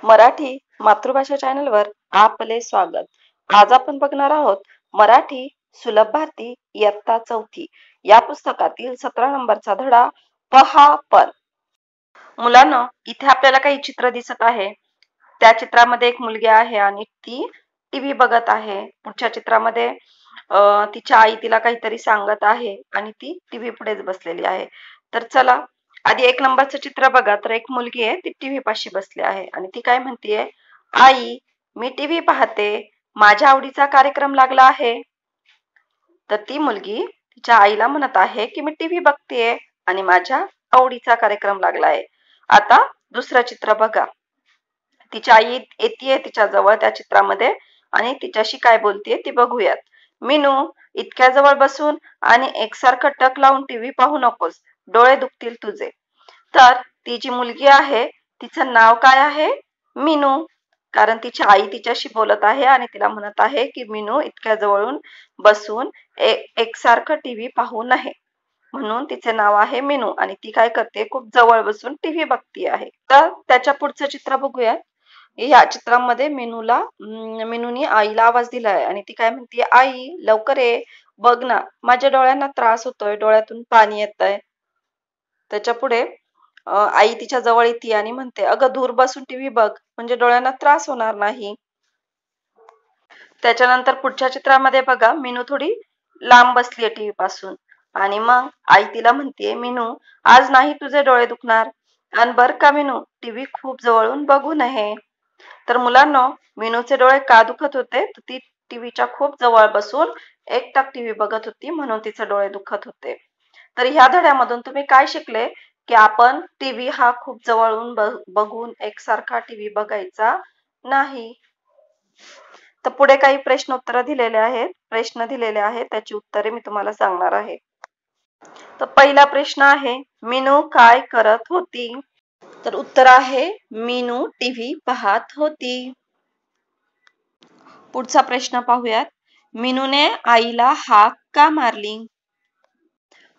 मराठी मातृभाषा चॅनलवर आपले स्वागत. आज आपण बघणार आहोत मराठी सुलभ भारती इयत्ता 4थी या पुस्तकातील 17 नंबरचा धडा पहा पण. मुलांनो, इथे आपल्याला काही चित्र दिसत आहे. त्या चित्रामध्ये एक मुलगी आहे आणि ती टीव्ही बघत आहे. पुढच्या चित्रामध्ये तिच्या आई तिला काहीतरी सांगत आहे आणि ती टीव्ही पुढेच बसलेली आहे. तर चला आधी 1 नंबरचं चित्र बघा. तर एक मुलगी आहे, ती टीव्ही पाशी बसली आहे आणि ती काय म्हणतीये, आई मी टीव्ही पाहते, माझ्या आवडीचा कार्यक्रम लागला आहे. तर ती मुलगी तिच्या आईला म्हणत आहे की मी टीव्ही बघतेय आणि माझ्या आवडीचा कार्यक्रम लागला आहे. आता दुसरं चित्र बघा. तिच्या आई येतीये तिच्या जवळ त्या चित्रामध्ये आणि तिच्याशी काय बोलतीये ती बघूयात. मीनू, इतक्या जवळ बसून आणि एकसारखं टक लावून टीव्ही पाहू नकोस, डोळे दुखतील तुझे. तर ती जी मुलगी आहे तिचं नाव काय आहे? मीनू. कारण तिची आई तिच्याशी बोलत आहे आणि तिला म्हणत आहे की मीनू, इतक्या जवळून बसून एकसारखं टीव्ही पाहू नये. म्हणून तिचे नाव आहे मीनू आणि ती काय करते, खूप जवळ बसून टीव्ही बघती आहे. तर त्याच्या पुढचं चित्र बघूया. या चित्रामध्ये मीनूनी आईला आवाज दिलाय आणि ती काय म्हणते, आई लवकर ये, बघ ना माझ्या डोळ्यांना त्रास होतोय, डोळ्यातून पाणी येतंय. त्याच्या पुढे आई तिच्या जवळ येते आणि म्हणते, अगं दूर बसून टीव्ही बघ, म्हणजे डोळ्यांना त्रास होणार नाही. त्याच्यानंतर पुढच्या चित्रामध्ये बघा, मीनू थोडी लांब बसलीये टीव्ही पासून आणि मग आई तिला म्हणते, मीनू आज नाही तुझे डोळे दुखणार, आणि बर का मीनू, टीव्ही खूप जवळून बघू नये. तर मुलांनो, मीनूचे डोळे का दुखत होते, तर ती टीव्हीच्या खूप जवळ बसून एकटक टीव्ही बघत होती, म्हणून तिचे डोळे दुखत होते. तर ह्या धड्यामधून तुम्ही काय शिकले, की आपण टीव्ही हा खूप जवळून बघून एकसारखा टीव्ही बघायचा नाही. तर पुढे काही प्रश्न उत्तर दिलेले आहेत, त्याची उत्तरे मी तुम्हाला सांगणार आहे. तर पहिला प्रश्न आहे, मीनू काय करत होती? तर उत्तर आहे, मीनू टीव्ही पाहत होती. पुढचा प्रश्न पाहूयात, मीनूने आईला हाक का मारली?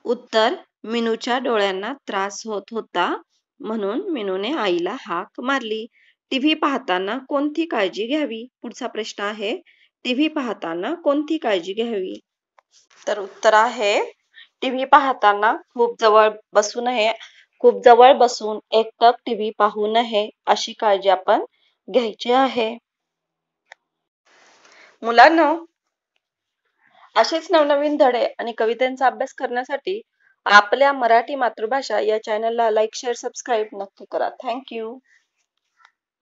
उत्तर, मीनूच्या डोळ्यांना त्रास होत होता, म्हणून मीनूने आईला हाक मारली. टीव्ही पाहताना कोणती काळजी घ्यावी? पुढचा प्रश्न आहे, टीव्ही पाहताना कोणती काळजी घ्यावी? तर उत्तर आहे, टीव्ही पाहताना खूप जवळ बसून एकटक टीव्ही पाहू नये, अशी काळजी आपण घ्यायची आहे. मुलांनो, असेच नवनवीन धडे आणि कवितांचा अभ्यास करण्यासाठी आपल्या मराठी मातृभाषा या चॅनलला लाईक, शेअर, सबस्क्राईब नक्की करा. थँक्यू.